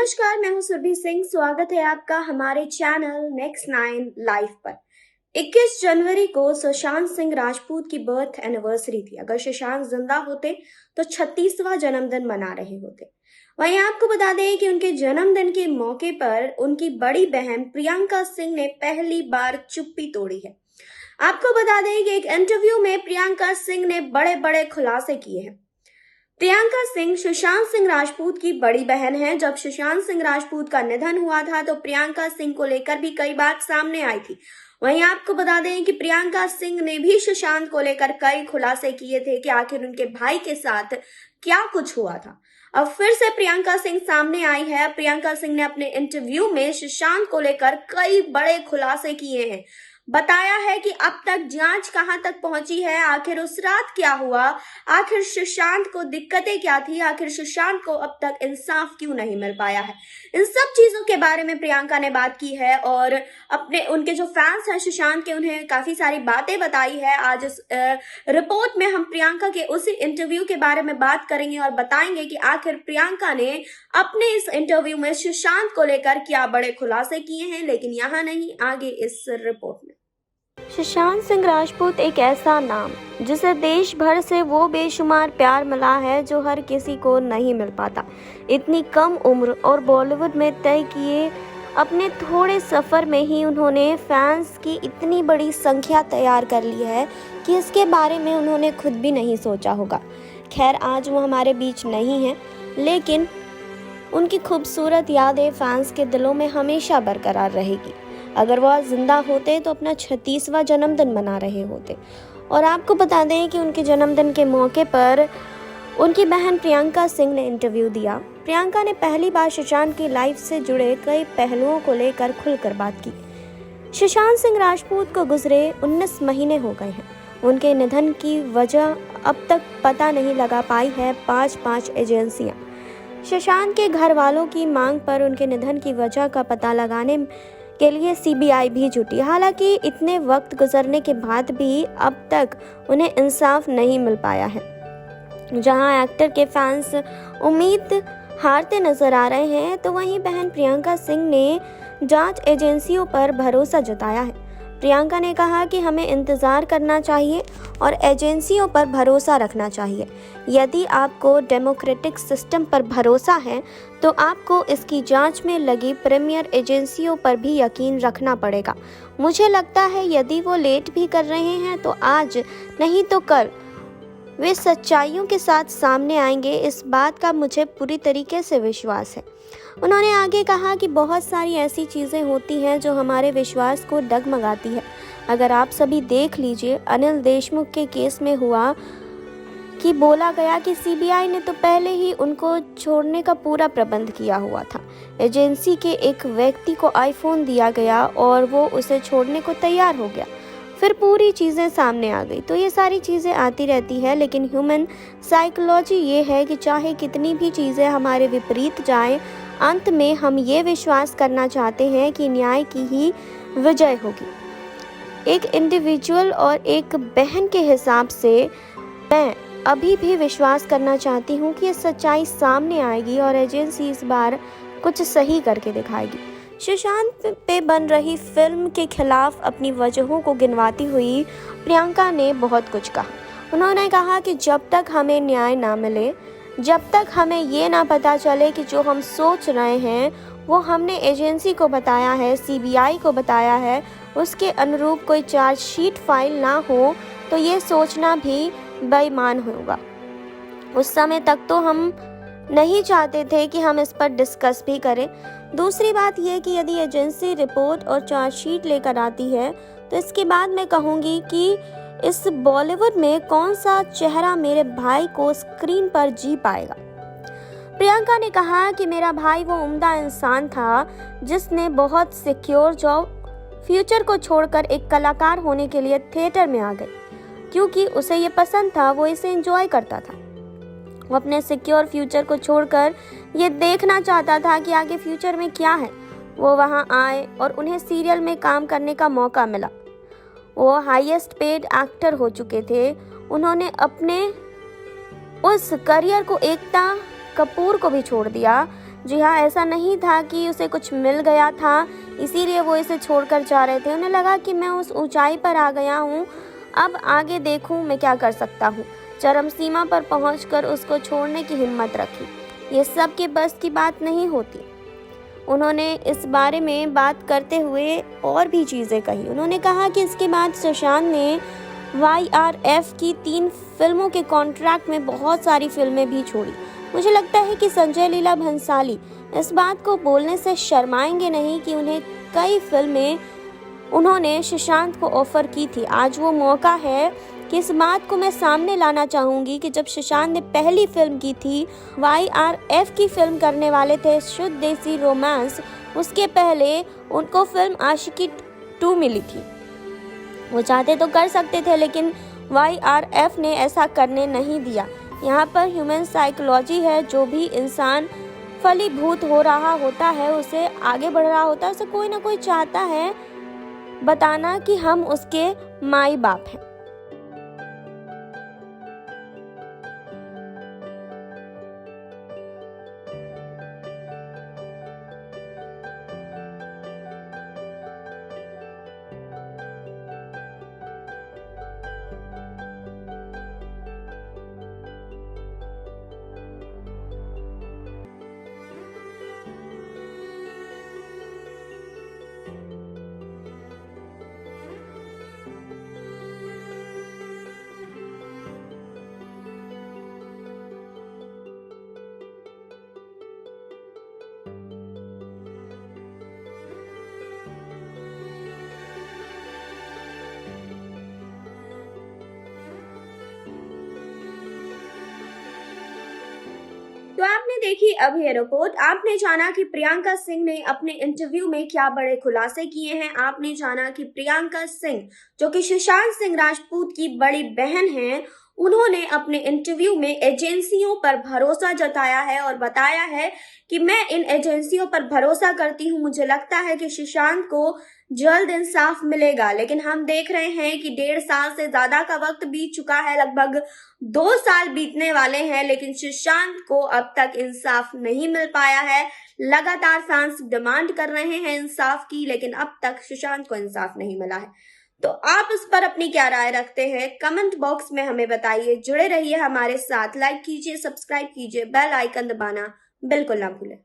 नमस्कार, मैं हूं सुरभि सिंह। स्वागत है आपका हमारे चैनल नेक्स्ट 9 लाइव पर। 21 जनवरी को सुशांत सिंह राजपूत की बर्थ एनिवर्सरी थी। अगर सुशांत जिंदा होते तो 36वां जन्मदिन मना रहे होते। वहीं आपको बता दें कि उनके जन्मदिन के मौके पर उनकी बड़ी बहन प्रियंका सिंह ने पहली बार चुप्पी तोड़ी है। आपको बता दें कि एक इंटरव्यू में प्रियंका सिंह ने बड़े बड़े खुलासे किए हैं। प्रियंका सिंह सुशांत सिंह राजपूत की बड़ी बहन है। जब सुशांत सिंह राजपूत का निधन हुआ था तो प्रियंका सिंह को लेकर भी कई बात सामने आई थी। वहीं आपको बता दें कि प्रियंका सिंह ने भी सुशांत को लेकर कई खुलासे किए थे कि आखिर उनके भाई के साथ क्या कुछ हुआ था। अब फिर से प्रियंका सिंह सामने आई है। प्रियंका सिंह ने अपने इंटरव्यू में सुशांत को लेकर कई बड़े खुलासे किए हैं। बताया है कि अब तक जांच कहां तक पहुंची है, आखिर उस रात क्या हुआ, आखिर सुशांत को दिक्कतें क्या थी, आखिर सुशांत को अब तक इंसाफ क्यों नहीं मिल पाया है। इन सब चीजों के बारे में प्रियंका ने बात की है और अपने उनके जो फैंस हैं सुशांत के, उन्हें काफी सारी बातें बताई है। आज इस रिपोर्ट में हम प्रियंका के उसी इंटरव्यू के बारे में बात करेंगे और बताएंगे कि आखिर प्रियंका ने अपने इस इंटरव्यू में सुशांत को लेकर क्या बड़े खुलासे किए हैं। लेकिन यहाँ नहीं, आगे इस रिपोर्ट में। सुशांत सिंह राजपूत एक ऐसा नाम जिसे देश भर से वो बेशुमार प्यार मिला है जो हर किसी को नहीं मिल पाता। इतनी कम उम्र और बॉलीवुड में तय किए अपने थोड़े सफ़र में ही उन्होंने फैंस की इतनी बड़ी संख्या तैयार कर ली है कि इसके बारे में उन्होंने खुद भी नहीं सोचा होगा। खैर, आज वो हमारे बीच नहीं है, लेकिन उनकी खूबसूरत यादें फैंस के दिलों में हमेशा बरकरार रहेगी। अगर वो आज जिंदा होते तो अपना 36वां जन्मदिन मना रहे होते। और आपको बता दें कि उनके जन्मदिन के मौके पर उनकी बहन प्रियंका सिंह ने इंटरव्यू दिया। प्रियंका ने पहली बार सुशांत की लाइफ से जुड़े कई पहलुओं को लेकर खुलकर बात की। सुशांत सिंह राजपूत को गुजरे 19 महीने हो गए हैं। उनके निधन की वजह अब तक पता नहीं लगा पाई है 5 एजेंसियां। सुशांत के घर वालों की मांग पर उनके निधन की वजह का पता लगाने के लिए सीबीआई भी जुटी। हालांकि इतने वक्त गुजरने के बाद भी अब तक उन्हें इंसाफ नहीं मिल पाया है। जहां एक्टर के फैंस उम्मीद हारते नजर आ रहे हैं, तो वहीं बहन प्रियंका सिंह ने जांच एजेंसियों पर भरोसा जताया है। प्रियंका ने कहा कि हमें इंतज़ार करना चाहिए और एजेंसियों पर भरोसा रखना चाहिए। यदि आपको डेमोक्रेटिक सिस्टम पर भरोसा है तो आपको इसकी जांच में लगी प्रीमियर एजेंसियों पर भी यकीन रखना पड़ेगा। मुझे लगता है यदि वो लेट भी कर रहे हैं तो आज नहीं तो कल वे सच्चाइयों के साथ सामने आएंगे। इस बात का मुझे पूरी तरीके से विश्वास है। उन्होंने आगे कहा कि बहुत सारी ऐसी चीज़ें होती हैं जो हमारे विश्वास को डगमगाती है। अगर आप सभी देख लीजिए, अनिल देशमुख के केस में हुआ कि बोला गया कि सीबीआई ने तो पहले ही उनको छोड़ने का पूरा प्रबंध किया हुआ था। एजेंसी के एक व्यक्ति को आईफोन दिया गया और वो उसे छोड़ने को तैयार हो गया। फिर पूरी चीज़ें सामने आ गई। तो ये सारी चीज़ें आती रहती है, लेकिन ह्यूमन साइकोलॉजी ये है कि चाहे कितनी भी चीज़ें हमारे विपरीत जाएं, अंत में हम ये विश्वास करना चाहते हैं कि न्याय की ही विजय होगी। एक इंडिविजुअल और एक बहन के हिसाब से मैं अभी भी विश्वास करना चाहती हूँ कि ये सच्चाई सामने आएगी और एजेंसी इस बार कुछ सही करके दिखाएगी। सुशांत पे बन रही फिल्म के खिलाफ अपनी वजहों को गिनवाती हुई प्रियंका ने बहुत कुछ कहा। उन्होंने कहा कि जब तक हमें न्याय ना मिले, जब तक हमें ये ना पता चले कि जो हम सोच रहे हैं वो हमने एजेंसी को बताया है, सीबीआई को बताया है, उसके अनुरूप कोई चार्जशीट फाइल ना हो, तो ये सोचना भी बेईमान होगा। उस समय तक तो हम नहीं चाहते थे कि हम इस पर डिस्कस भी करें। दूसरी बात यह कि यदि एजेंसी रिपोर्ट और चार्जशीट लेकर आती है तो इसके बाद मैं कहूँगी कि इस बॉलीवुड में कौन सा चेहरा मेरे भाई को स्क्रीन पर जी पाएगा। प्रियंका ने कहा कि मेरा भाई वो उम्दा इंसान था जिसने बहुत सिक्योर जॉब, फ्यूचर को छोड़कर एक कलाकार होने के लिए थिएटर में आ गए क्योंकि उसे ये पसंद था, वो इसे एंजॉय करता था। वो अपने सिक्योर फ्यूचर को छोड़कर ये देखना चाहता था कि आगे फ्यूचर में क्या है। वो वहाँ आए और उन्हें सीरियल में काम करने का मौका मिला। वो हाईएस्ट पेड एक्टर हो चुके थे। उन्होंने अपने उस करियर को एकता कपूर को भी छोड़ दिया जी हाँ, ऐसा नहीं था कि उसे कुछ मिल गया था इसीलिए वो इसे छोड़कर जा रहे थे। उन्हें लगा कि मैं उस ऊंचाई पर आ गया हूँ, अब आगे देखूँ मैं क्या कर सकता हूँ। चरम सीमा पर पहुंचकर उसको छोड़ने की हिम्मत रखी। ये सब के बस की बात नहीं होती। उन्होंने इस बारे में बात करते हुए और भी चीज़ें कही। उन्होंने कहा कि इसके बाद सुशांत ने YRF की 3 फिल्मों के कॉन्ट्रैक्ट में बहुत सारी फिल्में भी छोड़ी। मुझे लगता है कि संजय लीला भंसाली इस बात को बोलने से शर्माएंगे नहीं कि उन्हें कई फिल्में उन्होंने सुशांत को ऑफर की थी। आज वो मौका है कि इस बात को मैं सामने लाना चाहूँगी कि जब सुशांत ने पहली फिल्म की थी, YRF की फिल्म करने वाले थे शुद्ध देसी रोमांस, उसके पहले उनको फिल्म आशिकी 2 मिली थी। वो चाहते तो कर सकते थे लेकिन YRF ने ऐसा करने नहीं दिया। यहाँ पर ह्यूमन साइकोलॉजी है, जो भी इंसान फलीभूत हो रहा होता है, उसे आगे बढ़ रहा होता है, उसे कोई ना कोई चाहता है बताना कि हम उसके माई बाप हैं। तो आपने देखी अब ये रिपोर्ट। आपने जाना कि प्रियंका सिंह ने अपने इंटरव्यू में क्या बड़े खुलासे किए हैं। आपने जाना कि प्रियंका सिंह, जो कि सुशांत सिंह राजपूत की बड़ी बहन हैं, उन्होंने अपने इंटरव्यू में एजेंसियों पर भरोसा जताया है और बताया है कि मैं इन एजेंसियों पर भरोसा करती हूँ। मुझे लगता है कि सुशांत को जल्द इंसाफ मिलेगा। लेकिन हम देख रहे हैं कि 1.5 साल से ज्यादा का वक्त बीत चुका है, लगभग 2 साल बीतने वाले हैं, लेकिन सुशांत को अब तक इंसाफ नहीं मिल पाया है। लगातार फैंस डिमांड कर रहे हैं इंसाफ की, लेकिन अब तक सुशांत को इंसाफ नहीं मिला है। तो आप इस पर अपनी क्या राय रखते हैं, कमेंट बॉक्स में हमें बताइए। जुड़े रहिए हमारे साथ, लाइक कीजिए, सब्सक्राइब कीजिए, बेल आइकन दबाना बिल्कुल ना भूलें।